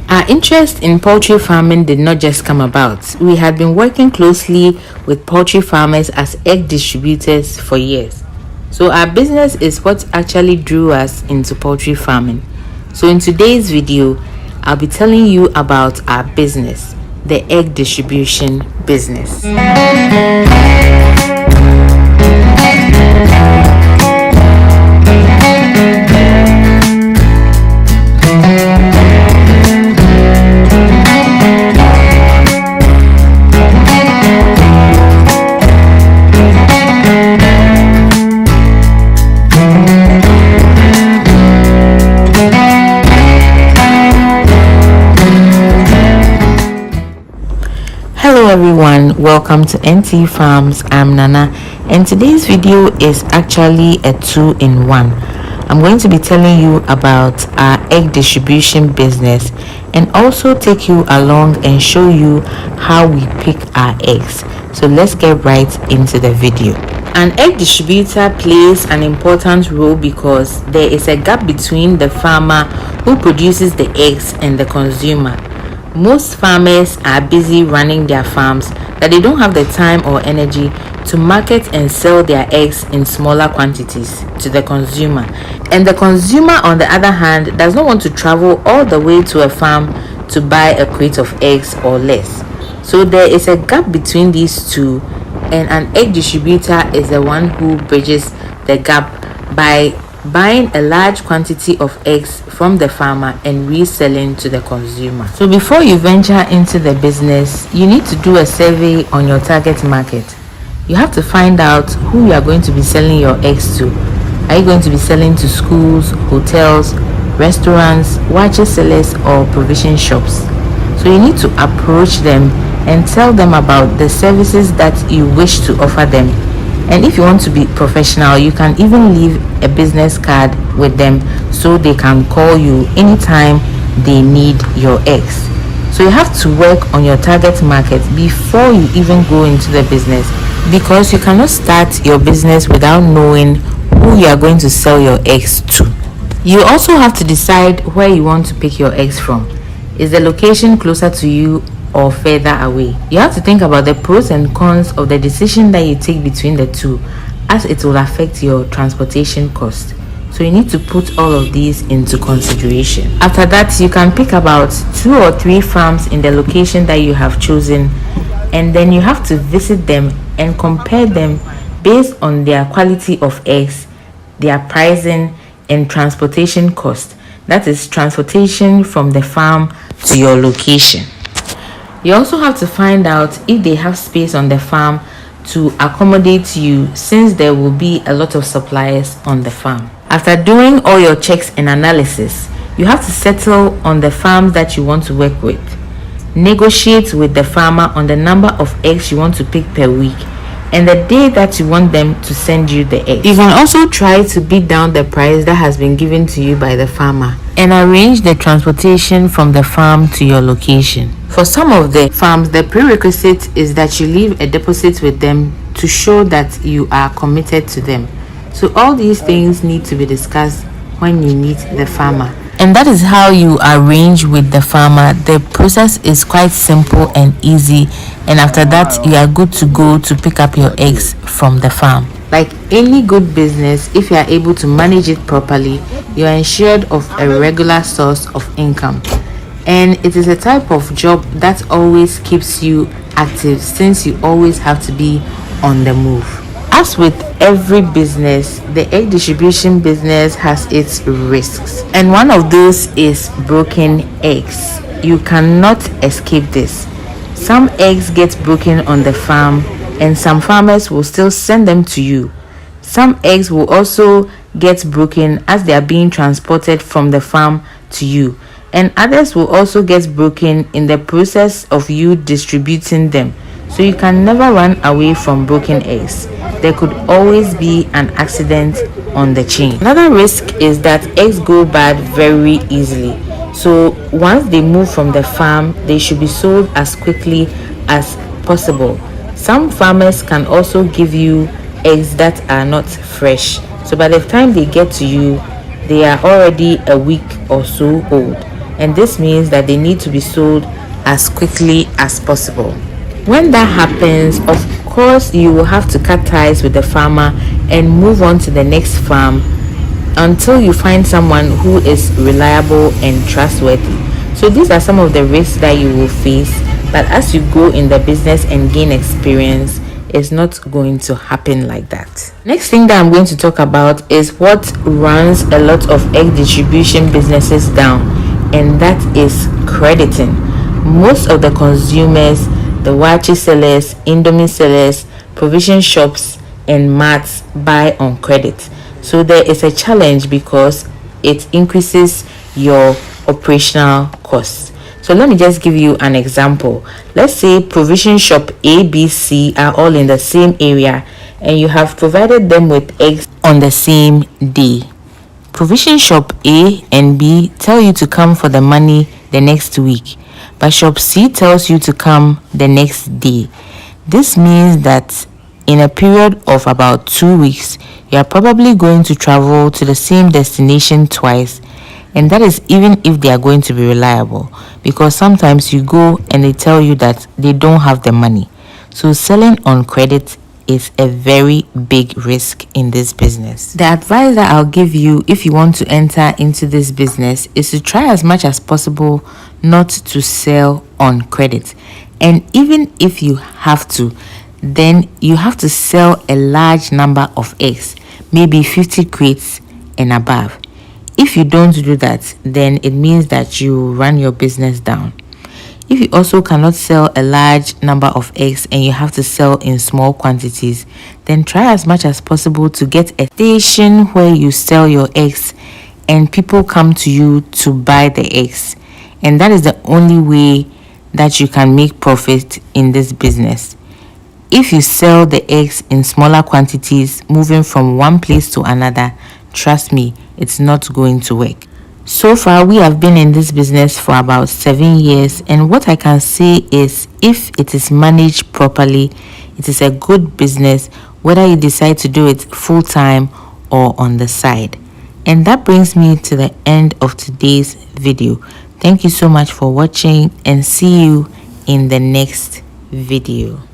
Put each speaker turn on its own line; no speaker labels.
Our interest in poultry farming did not just come about. We had been working closely with poultry farmers as egg distributors for years. So our business is what actually drew us into poultry farming. So in today's video, I'll be telling you about our business, the egg distribution business. Hello everyone, welcome to NT Farms. I'm Nana, and today's video is actually a 2-in-1. I'm going to be telling you about our egg distribution business and also take you along and show you how we pick our eggs. So let's get right into the video. An egg distributor plays an important role because there is a gap between the farmer who produces the eggs and the consumer. Most farmers are busy running their farms that they don't have the time or energy to market and sell their eggs in smaller quantities to the consumer. And the consumer, on the other hand, does not want to travel all the way to a farm to buy a crate of eggs or less. So there is a gap between these two, and an egg distributor is the one who bridges the gap by buying a large quantity of eggs from the farmer and reselling to the consumer. So before you venture into the business, you need to do a survey on your target market. You have to find out who you are going to be selling your eggs to. Are you going to be selling to schools, hotels, restaurants, watcher sellers, or provision shops? So you need to approach them and tell them about the services that you wish to offer them. And if you want to be professional, you can even leave a business card with them so they can call you anytime they need your eggs. So you have to work on your target market before you even go into the business, because you cannot start your business without knowing who you are going to sell your eggs to. You also have to decide where you want to pick your eggs from. Is the location closer to you or further away? You have to think about the pros and cons of the decision that you take between the two, as it will affect your transportation cost. So you need to put all of these into consideration. After that, you can pick about 2 or 3 farms in the location that you have chosen, and then you have to visit them and compare them based on their quality of eggs, their pricing, and transportation cost. That is transportation from the farm to your location. You also have to find out if they have space on the farm to accommodate you, since there will be a lot of suppliers on the farm. After doing all your checks and analysis, you have to settle on the farms that you want to work with. Negotiate with the farmer on the number of eggs you want to pick per week and the day that you want them to send you the eggs. You can also try to beat down the price that has been given to you by the farmer and arrange the transportation from the farm to your location. For some of the farms, the prerequisite is that you leave a deposit with them to show that you are committed to them. So all these things need to be discussed when you meet the farmer. And that is how you arrange with the farmer. The process is quite simple and easy, and after that you are good to go to pick up your eggs from the farm. Like any good business, if you are able to manage it properly, you are ensured of a regular source of income. And it is a type of job that always keeps you active, since you always have to be on the move. As with every business, the egg distribution business has its risks, and one of those is broken eggs. You cannot escape this. Some eggs get broken on the farm, and some farmers will still send them to you. Some eggs will also get broken as they are being transported from the farm to you, and others will also get broken in the process of you distributing them. So you can never run away from broken eggs. There could always be an accident on the chain. Another risk is that eggs go bad very easily. So once they move from the farm, they should be sold as quickly as possible. Some farmers can also give you eggs that are not fresh. So by the time they get to you, they are already a week or so old. and this means that they need to be sold as quickly as possible. When that happens, of course, you will have to cut ties with the farmer and move on to the next farm until you find someone who is reliable and trustworthy. So these are some of the risks that you will face, but as you go in the business and gain experience, it's not going to happen like that. Next thing that I'm going to talk about is what runs a lot of egg distribution businesses down, and that is crediting. Most of the consumers, the waakye sellers, indomie sellers, provision shops, and mats buy on credit. So there is a challenge because it increases your operational costs. So let me just give you an example. Let's say provision shop A, B, C are all in the same area and you have provided them with eggs on the same day. Provision shop A and B tell you to come for the money the next week, but shop C tells you to come the next day. This means that in a period of about 2 weeks, you are probably going to travel to the same destination twice, and that is even if they are going to be reliable, because sometimes you go and they tell you that they don't have the money. So selling on credit is a very big risk in this business. The advice that I'll give you if you want to enter into this business is to try as much as possible not to sell on credit. And even if you have to, then you have to sell a large number of eggs, maybe 50 crates and above. If you don't do that, then it means that you run your business down. If you also cannot sell a large number of eggs and you have to sell in small quantities, then try as much as possible to get a station where you sell your eggs and people come to you to buy the eggs. And that is the only way that you can make profit in this business. If you sell the eggs in smaller quantities, moving from one place to another, trust me, it's not going to work. So far, we have been in this business for about 7 years, and what I can say is if it is managed properly, it is a good business, whether you decide to do it full time or on the side. And that brings me to the end of today's video. Thank you so much for watching, and see you in the next video.